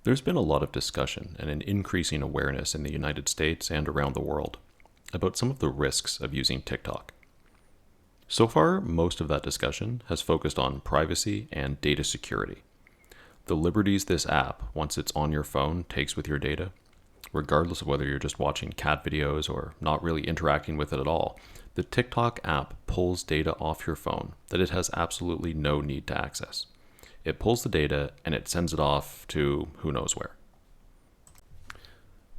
There's been a lot of discussion and an increasing awareness in the United States and around the world about some of the risks of using TikTok. So far, most of that discussion has focused on privacy and data security. The liberties this app, once it's on your phone, takes with your data, regardless of whether you're just watching cat videos or not really interacting with it at all. The TikTok app pulls data off your phone that it has absolutely no need to access. It pulls the data and it sends it off to who knows where.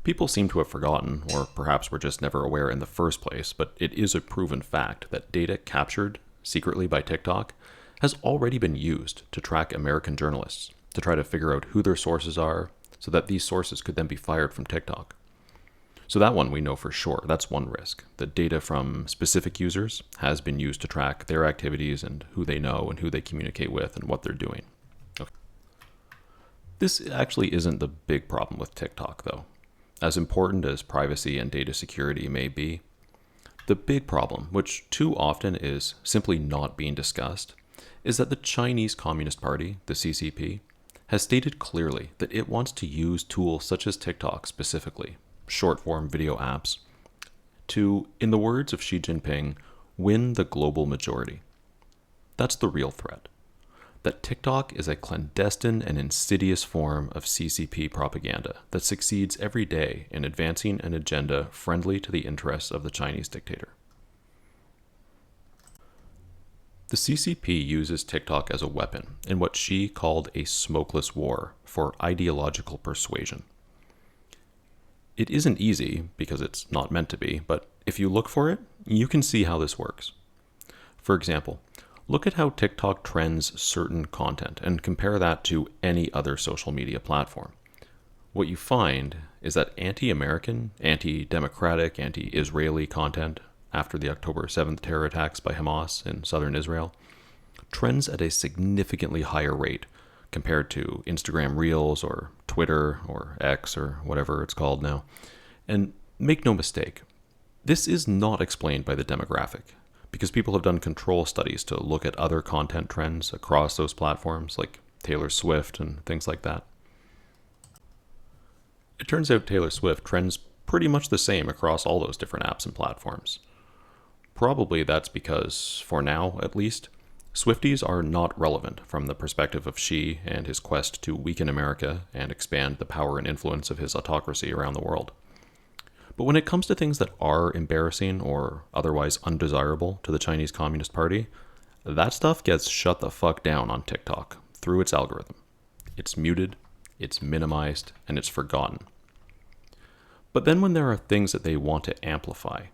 People seem to have forgotten, or perhaps were just never aware in the first place, but it is a proven fact that data captured secretly by TikTok has already been used to track American journalists, to try to figure out who their sources are, so that these sources could then be fired from TikTok. So that one we know for sure. That's one risk. The data from specific users has been used to track their activities and who they know and who they communicate with and what they're doing. Okay. This actually isn't the big problem with TikTok, though. As important as privacy and data security may be, the big problem, which too often is simply not being discussed, is that the Chinese Communist Party, the CCP, has stated clearly that it wants to use tools such as TikTok specifically, short-form video apps, to, in the words of Xi Jinping, win the global majority. That's the real threat. That TikTok is a clandestine and insidious form of CCP propaganda that succeeds every day in advancing an agenda friendly to the interests of the Chinese dictator. The CCP uses TikTok as a weapon in what Xi called a smokeless war for ideological persuasion. It isn't easy, because it's not meant to be, but if you look for it, you can see how this works. For example, look at how TikTok trends certain content and compare that to any other social media platform. What you find is that anti-American, anti-democratic, anti-Israeli content after the October 7th terror attacks by Hamas in southern Israel trends at a significantly higher rate compared to Instagram Reels or Twitter or X or whatever it's called now. And make no mistake, this is not explained by the demographic, because people have done control studies to look at other content trends across those platforms, like Taylor Swift and things like that. It turns out Taylor Swift trends pretty much the same across all those different apps and platforms. Probably that's because, for now at least, Swifties are not relevant from the perspective of Xi and his quest to weaken America and expand the power and influence of his autocracy around the world. But when it comes to things that are embarrassing or otherwise undesirable to the Chinese Communist Party, that stuff gets shut the fuck down on TikTok through its algorithm. It's muted, it's minimized, and it's forgotten. But then when there are things that they want to amplify,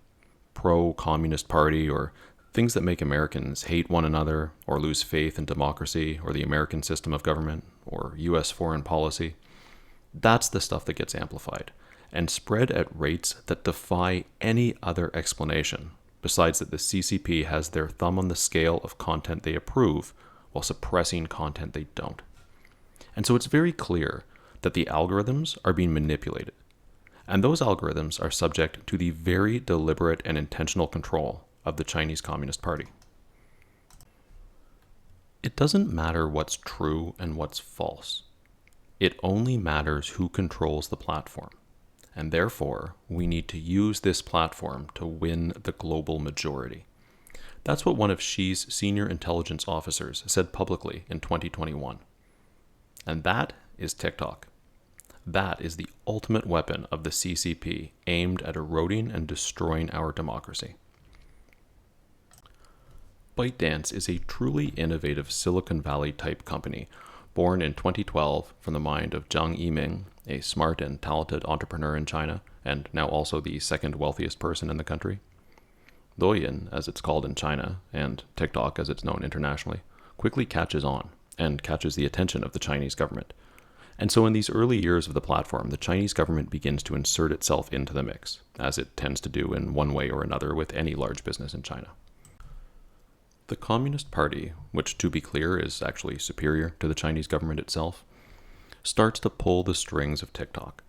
pro-Communist Party or things that make Americans hate one another or lose faith in democracy or the American system of government or US foreign policy, that's the stuff that gets amplified and spread at rates that defy any other explanation, besides that the CCP has their thumb on the scale of content they approve while suppressing content they don't. And so it's very clear that the algorithms are being manipulated, and those algorithms are subject to the very deliberate and intentional control of the Chinese Communist Party. It doesn't matter what's true and what's false. It only matters who controls the platform. And therefore, we need to use this platform to win the global majority. That's what one of Xi's senior intelligence officers said publicly in 2021. And that is TikTok. That is the ultimate weapon of the CCP aimed at eroding and destroying our democracy. ByteDance is a truly innovative Silicon Valley type company born in 2012 from the mind of Zhang Yiming, a smart and talented entrepreneur in China, and now also the second wealthiest person in the country. Douyin, as it's called in China, and TikTok as it's known internationally, quickly catches on and catches the attention of the Chinese government. And so in these early years of the platform, the Chinese government begins to insert itself into the mix, as it tends to do in one way or another with any large business in China. The Communist Party, which to be clear is actually superior to the Chinese government itself, starts to pull the strings of TikTok.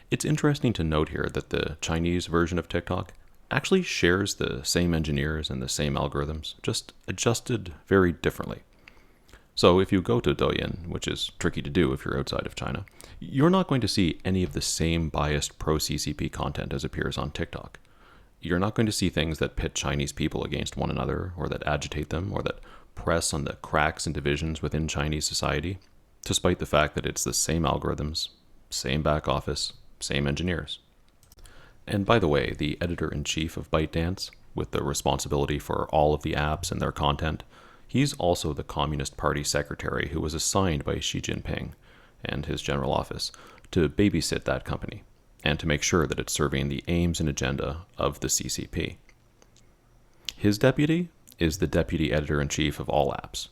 It's interesting to note here that the Chinese version of TikTok actually shares the same engineers and the same algorithms, just adjusted very differently. So if you go to Douyin, which is tricky to do if you're outside of China, you're not going to see any of the same biased pro-CCP content as appears on TikTok. You're not going to see things that pit Chinese people against one another, or that agitate them, or that press on the cracks and divisions within Chinese society, despite the fact that it's the same algorithms, same back office, same engineers. And by the way, the editor-in-chief of ByteDance, with the responsibility for all of the apps and their content, he's also the Communist Party secretary who was assigned by Xi Jinping and his general office to babysit that company and to make sure that it's serving the aims and agenda of the CCP. His deputy is the deputy editor-in-chief of all apps,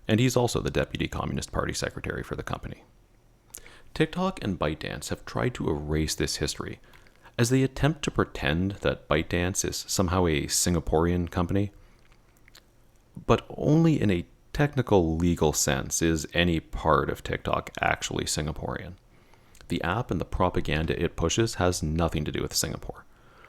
and he's also the deputy Communist Party secretary for the company. TikTok and ByteDance have tried to erase this history as they attempt to pretend that ByteDance is somehow a Singaporean company. But only in a technical legal sense is any part of TikTok actually Singaporean. The app and the propaganda it pushes has nothing to do with Singapore.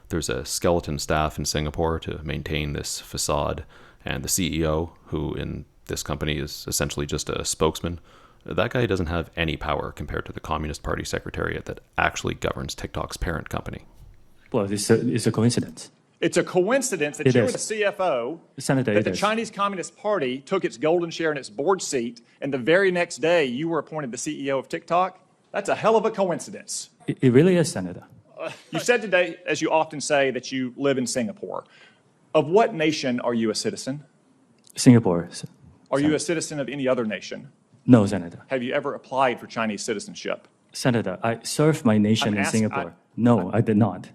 There's a skeleton staff in Singapore to maintain this facade, and the CEO, who in this company is essentially just a spokesman, that guy doesn't have any power compared to the Communist Party Secretariat that actually governs TikTok's parent company. Well, it's a coincidence. It's a coincidence that you were the CFO, Senator, that the Chinese Communist Party took its golden share in its board seat, and the very next day you were appointed the CEO of TikTok. That's a hell of a coincidence. It really is, Senator. You said today, as you often say, that you live in Singapore. Of what nation are you a citizen? Singapore. Are you a citizen of any other nation? No, Senator. Have you ever applied for Chinese citizenship? Senator, I served my nation in Singapore. No, I did not.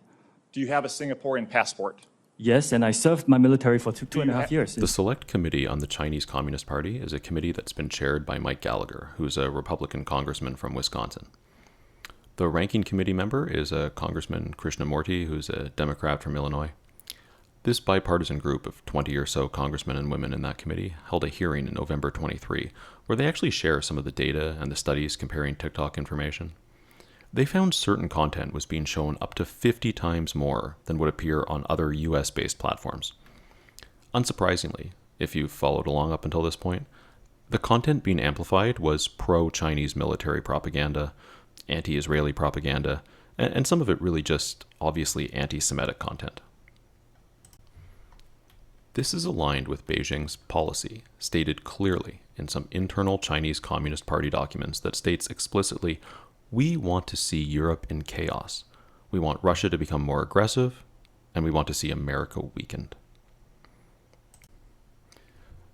Do you have a Singaporean passport? Yes, and I served my military for two and a half years. The Select Committee on the Chinese Communist Party is a committee that's been chaired by Mike Gallagher, who's a Republican congressman from Wisconsin. The ranking committee member is a Congressman Krishnamurti, who's a Democrat from Illinois. This bipartisan group of 20 or so congressmen and women in that committee held a hearing in November 23, where they actually share some of the data and the studies comparing TikTok information. They found certain content was being shown up to 50 times more than would appear on other US-based platforms. Unsurprisingly, if you've followed along up until this point, the content being amplified was pro-Chinese military propaganda, anti-Israeli propaganda, and some of it really just obviously anti-Semitic content. This is aligned with Beijing's policy, stated clearly in some internal Chinese Communist Party documents that states explicitly, "We want to see Europe in chaos. We want Russia to become more aggressive, and we want to see America weakened."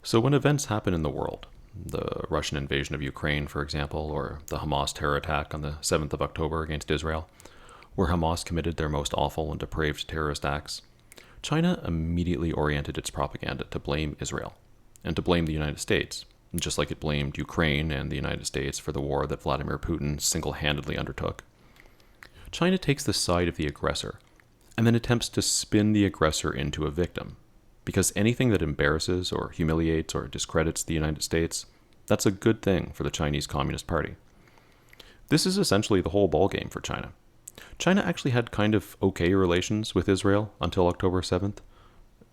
So when events happen in the world, the Russian invasion of Ukraine, for example, or the Hamas terror attack on the 7th of October against Israel, where Hamas committed their most awful and depraved terrorist acts, China immediately oriented its propaganda to blame Israel and to blame the United States, just like it blamed Ukraine and the United States for the war that Vladimir Putin single-handedly undertook. China takes the side of the aggressor and then attempts to spin the aggressor into a victim, because anything that embarrasses or humiliates or discredits the United States, that's a good thing for the Chinese Communist Party. This is essentially the whole ballgame for China. China actually had kind of okay relations with Israel until October 7th,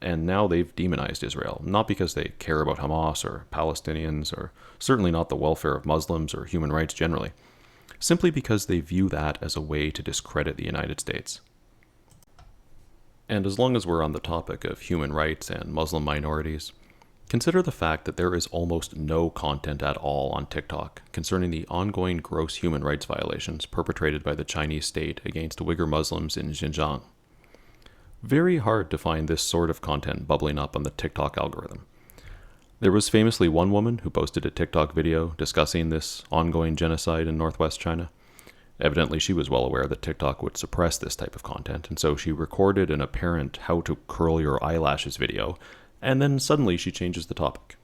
and now they've demonized Israel, not because they care about Hamas or Palestinians, or certainly not the welfare of Muslims or human rights generally, simply because they view that as a way to discredit the United States. And as long as we're on the topic of human rights and Muslim minorities, consider the fact that there is almost no content at all on TikTok concerning the ongoing gross human rights violations perpetrated by the Chinese state against Uyghur Muslims in Xinjiang. Very hard to find this sort of content bubbling up on the TikTok algorithm. There was famously one woman who posted a TikTok video discussing this ongoing genocide in northwest China. Evidently, she was well aware that TikTok would suppress this type of content, and so she recorded an apparent how to curl your eyelashes video, and then suddenly she changes the topic.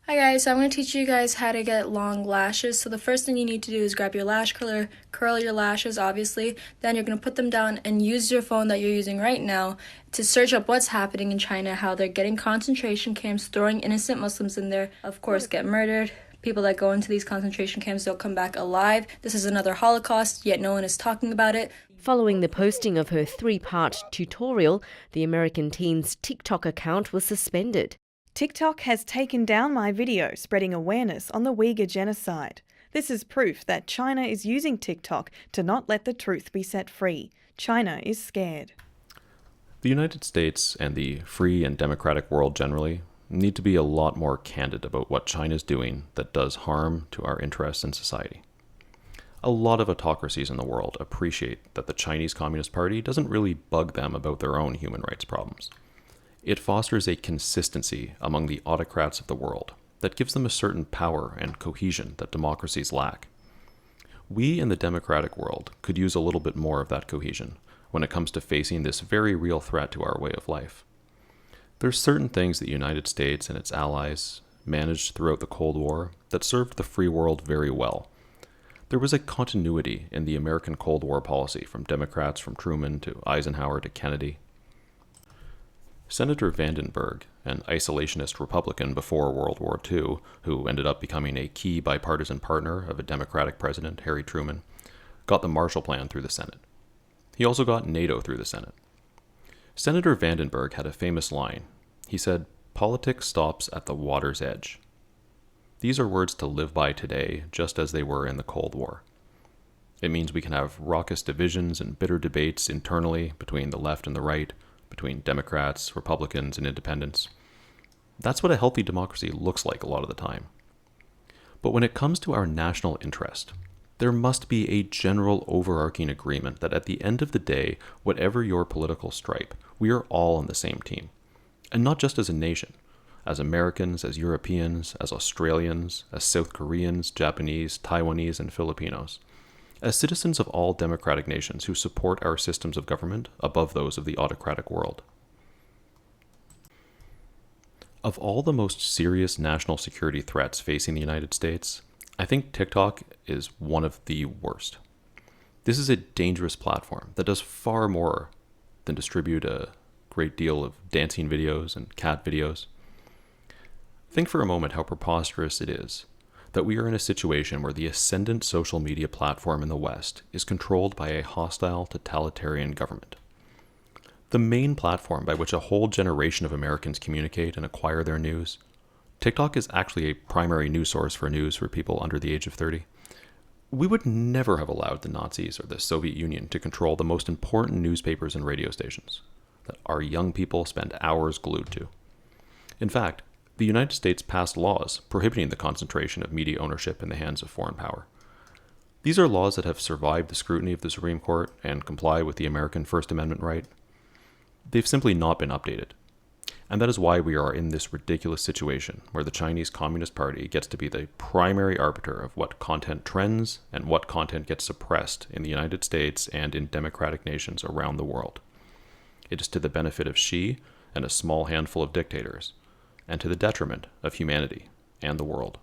Hi guys, so I'm going to teach you guys how to get long lashes. So the first thing you need to do is grab your lash curler, curl your lashes obviously, then you're going to put them down and use your phone that you're using right now to search up what's happening in China, how they're getting concentration camps, throwing innocent Muslims in there, of course get murdered. People that go into these concentration camps don't come back alive. This is another Holocaust, yet no one is talking about it. Following the posting of her 3-part tutorial, the American teen's TikTok account was suspended. TikTok has taken down my video spreading awareness on the Uyghur genocide. This is proof that China is using TikTok to not let the truth be set free. China is scared. The United States and the free and democratic world generally need to be a lot more candid about what China's doing that does harm to our interests in society. A lot of autocracies in the world appreciate that the Chinese Communist Party doesn't really bug them about their own human rights problems. It fosters a consistency among the autocrats of the world that gives them a certain power and cohesion that democracies lack. We in the democratic world could use a little bit more of that cohesion when it comes to facing this very real threat to our way of life. There's certain things that the United States and its allies managed throughout the Cold War that served the free world very well. There was a continuity in the American Cold War policy from Democrats from Truman to Eisenhower to Kennedy. Senator Vandenberg, an isolationist Republican before World War II, who ended up becoming a key bipartisan partner of a Democratic president, Harry Truman, got the Marshall Plan through the Senate. He also got NATO through the Senate. Senator Vandenberg had a famous line. He said, "Politics stops at the water's edge." These are words to live by today, just as they were in the Cold War. It means we can have raucous divisions and bitter debates internally between the left and the right, between Democrats, Republicans, and independents. That's what a healthy democracy looks like a lot of the time. But when it comes to our national interest, there must be a general overarching agreement that at the end of the day, whatever your political stripe, we are all on the same team. And not just as a nation. As Americans, as Europeans, as Australians, as South Koreans, Japanese, Taiwanese, and Filipinos. As citizens of all democratic nations who support our systems of government above those of the autocratic world. Of all the most serious national security threats facing the United States, I think TikTok is one of the worst. This is a dangerous platform that does far more than distribute a great deal of dancing videos and cat videos. Think for a moment how preposterous it is that we are in a situation where the ascendant social media platform in the West is controlled by a hostile, totalitarian government. The main platform by which a whole generation of Americans communicate and acquire their news, TikTok is actually a primary news source for news for people under the age of 30. We would never have allowed the Nazis or the Soviet Union to control the most important newspapers and radio stations that our young people spend hours glued to. In fact, the United States passed laws prohibiting the concentration of media ownership in the hands of foreign power. These are laws that have survived the scrutiny of the Supreme Court and comply with the American First Amendment right. They've simply not been updated. And that is why we are in this ridiculous situation where the Chinese Communist Party gets to be the primary arbiter of what content trends and what content gets suppressed in the United States and in democratic nations around the world. It is to the benefit of Xi and a small handful of dictators, and to the detriment of humanity and the world.